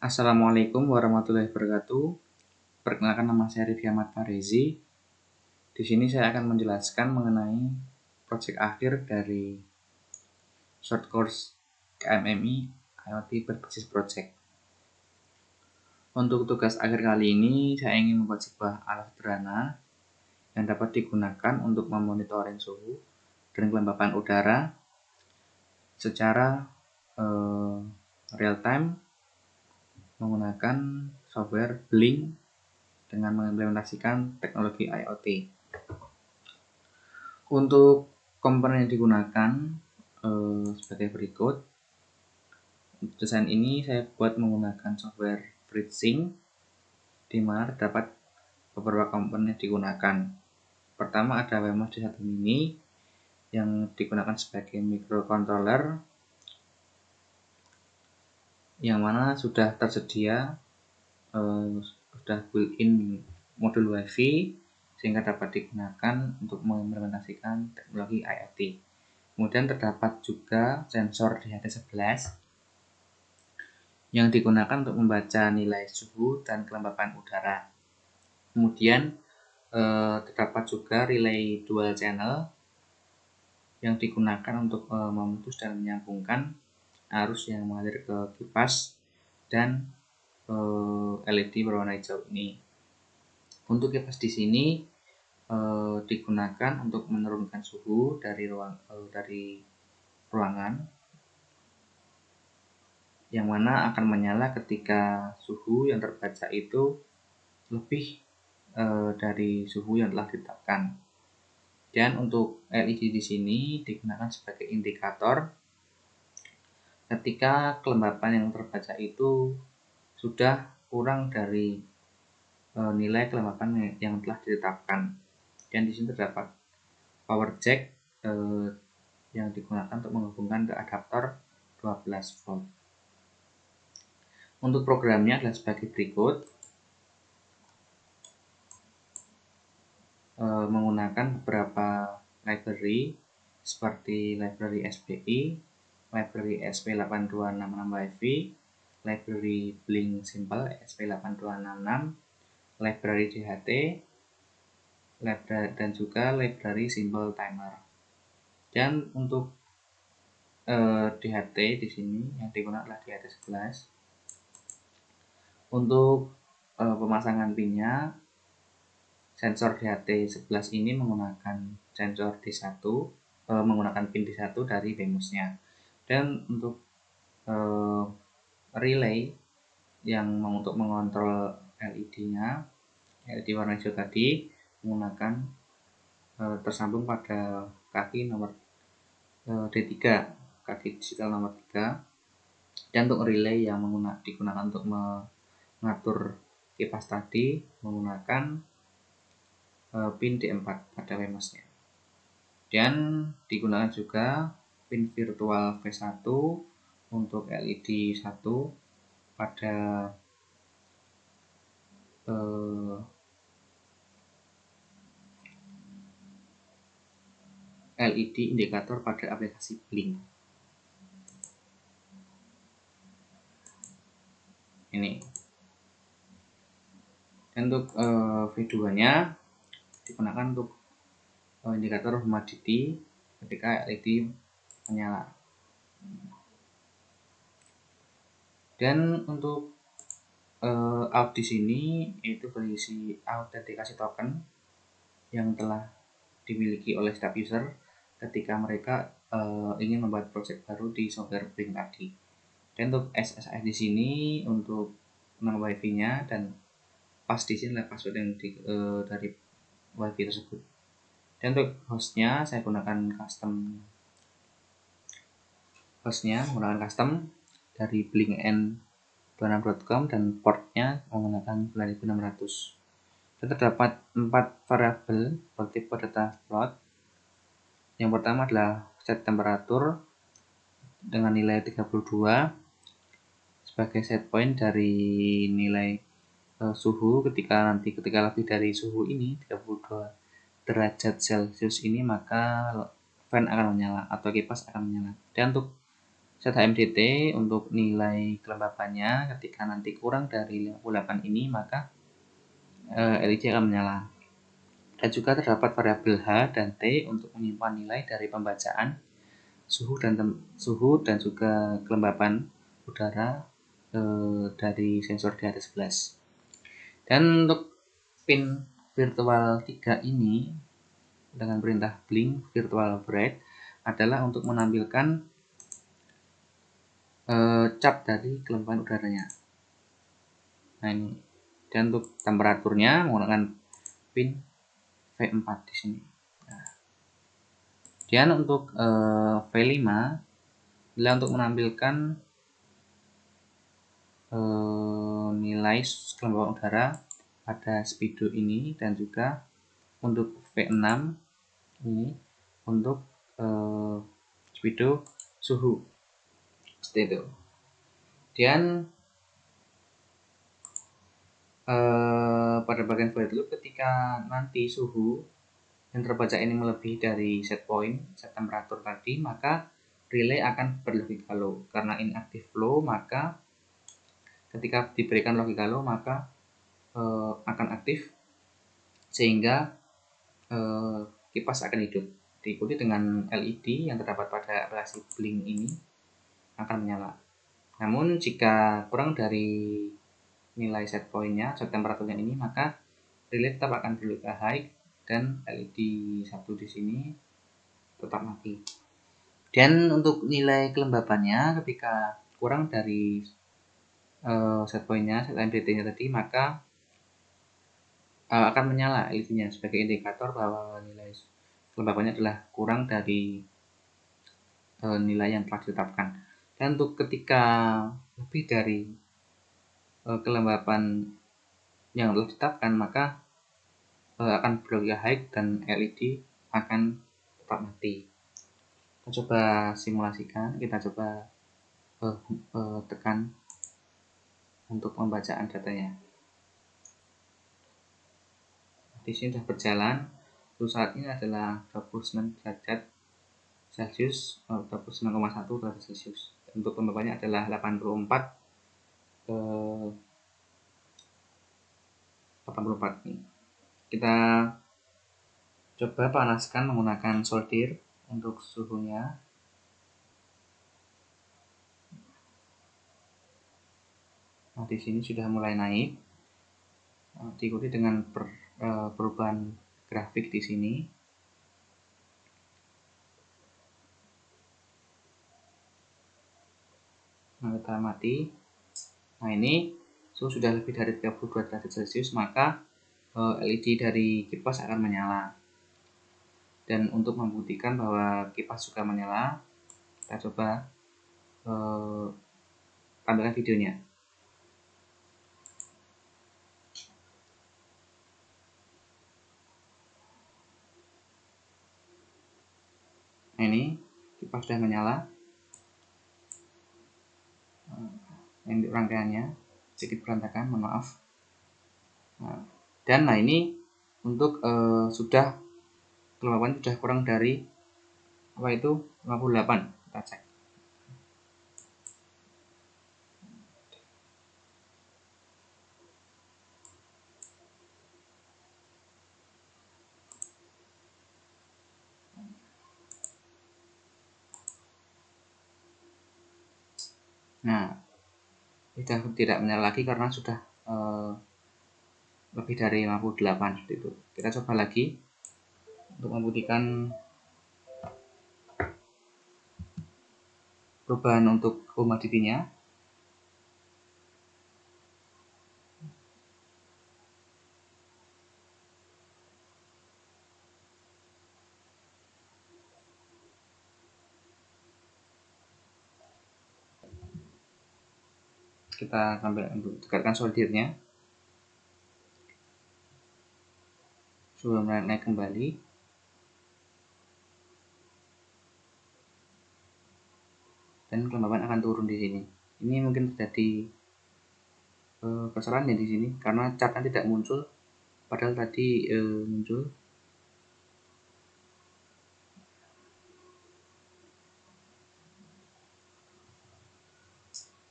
Assalamualaikum warahmatullahi wabarakatuh. Perkenalkan, nama saya Rifki Ahmad Farezi. Di sini saya akan menjelaskan mengenai proyek akhir dari short course KMMI IoT Berbasis Project. Untuk tugas akhir kali ini, saya ingin membuat sebuah alat sederhana yang dapat digunakan untuk memonitoring suhu dan kelembapan udara secara real time menggunakan software Blink dengan mengimplementasikan teknologi IoT. Untuk komponen yang digunakan sebagai berikut. Desain ini saya buat menggunakan software FreeSync, di mana terdapat beberapa komponen yang digunakan. Pertama ada Wemos D1 Mini yang digunakan sebagai microcontroller, yang mana sudah tersedia sudah built-in modul WiFi sehingga dapat digunakan untuk mengimplementasikan teknologi IoT. Kemudian terdapat juga sensor DHT11 yang digunakan untuk membaca nilai suhu dan kelembapan udara. Kemudian terdapat juga relay dual channel yang digunakan untuk memutus dan menyambungkan arus yang mengalir ke kipas dan LED berwarna hijau ini. Untuk kipas di sini digunakan untuk menurunkan suhu dari ruangan, yang mana akan menyala ketika suhu yang terbaca itu lebih dari suhu yang telah ditetapkan. Dan untuk LED di sini digunakan sebagai indikator ketika kelembapan yang terbaca itu sudah kurang dari nilai kelembapan yang telah ditetapkan. Dan di sini terdapat power jack yang digunakan untuk menghubungkan ke adaptor 12 volt. Untuk programnya adalah sebagai berikut. Menggunakan beberapa library seperti library SPI, library SP8266 WiFi, library Blink Simple SP8266, library DHT, dan juga library Simple Timer. Dan untuk DHT di sini yang digunakan adalah DHT11. Untuk pemasangan pinnya, sensor DHT11 ini menggunakan sensor D1, menggunakan pin D1 dari BEMOS-nya. Dan untuk relay yang untuk mengontrol LED-nya, LED warna hijau tadi, menggunakan tersambung pada kaki nomor D3, kaki digital nomor 3. Dan untuk relay yang digunakan untuk mengatur kipas tadi menggunakan pin D4 pada BEMOS-nya. Dan digunakan juga pin virtual V1 untuk LED 1 pada LED indikator pada aplikasi Blink. Ini. Dan untuk V2-nya digunakan untuk indikator humidity ketika LED menyala. Dan untuk out di sini itu berisi autentikasi token yang telah dimiliki oleh setiap user ketika mereka ingin membuat project baru di software Blink tadi. Dan untuk SSID di sini untuk nama WiFi-nya, dan pas di sini adalah password yang dari WiFi tersebut. Dan untuk hostnya saya gunakan custom dari blinkn26.com dan portnya menggunakan 9600. Dan terdapat 4 variabel bertipe data float. Yang pertama adalah set temperatur dengan nilai 32 sebagai set point dari nilai suhu ketika lebih dari suhu ini 32 derajat Celcius ini, maka fan akan menyala atau kipas akan menyala. Dan untuk ZHMDT untuk nilai kelembapannya ketika nanti kurang dari 58 ini, maka LED akan menyala. Dan juga terdapat variabel H dan T untuk menyimpan nilai dari pembacaan suhu dan juga kelembapan udara dari sensor di atas 11. Dan untuk pin virtual 3 ini dengan perintah blink virtual bright adalah untuk menampilkan cap dari kelembapan udaranya. Nah ini. Dan untuk temperaturnya menggunakan pin V4 di sini. Nah, dan untuk V5 adalah untuk menampilkan nilai kelembapan udara pada speedo ini, dan juga untuk V6 ini untuk speedo suhu seperti itu. Dan pada bagian void loop, ketika nanti suhu yang terbaca ini melebihi dari set point, set temperatur tadi, maka relay akan berlogika low. Karena ini active low, maka ketika diberikan logika low maka akan aktif sehingga kipas akan hidup. Diikuti dengan LED yang terdapat pada relasi blink ini akan menyala. Namun jika kurang dari nilai set pointnya, set temperaturnya ini, maka relay tetap akan berlogika high dan LED satu di sini tetap mati. Dan untuk nilai kelembapannya ketika kurang dari set pointnya, set MDT-nya tadi, maka akan menyala LED-nya sebagai indikator bahwa nilai kelembapannya adalah kurang dari nilai yang telah ditetapkan. Dan untuk ketika lebih dari kelembapan yang telah ditetapkan, maka akan berlogika high dan LED akan tetap mati. Kita coba simulasikan, kita coba tekan untuk pembacaan datanya. Di sini sudah berjalan. Untuk saat ini adalah 29 derajat Celcius, 29,1 derajat Celcius. Untuk kelembapannya adalah 84 ini. Kita coba panaskan menggunakan solder untuk suhunya. Nah, di sini sudah mulai naik. Diikuti dengan perubahan grafik di sini. Nah, kita mati. Nah, ini suhu sudah lebih dari 32 derajat Celcius, maka LED dari kipas akan menyala. Dan untuk membuktikan bahwa kipas juga menyala, kita coba tampilkan videonya. Nah, ini kipas sudah menyala. Ini rangkaiannya sedikit berantakan, mohon maaf. Nah ini untuk sudah kelembapan sudah kurang dari 58. Kita cek. Nah, sudah tidak menyala lagi karena sudah lebih dari 58 seperti itu. Kita coba lagi untuk membuktikan perubahan untuk humidity-nya. Kita sambil untuk dekatkan soldernya. Sudah naik kembali. Dan kelembapan akan turun di sini. Ini mungkin terjadi kesalahan ya di sini karena catnya tidak muncul, padahal tadi muncul.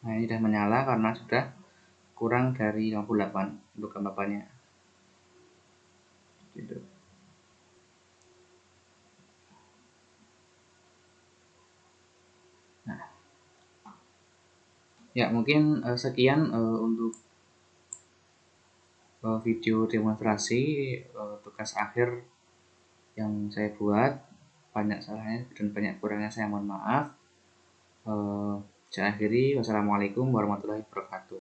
Nah, ini sudah menyala karena sudah kurang dari 58 untuk gambarnya gitu. Nah, ya mungkin sekian untuk video demonstrasi tugas akhir yang saya buat. Banyak salahnya dan banyak kurangnya, saya mohon maaf. Saya akhiri, wassalamualaikum warahmatullahi wabarakatuh.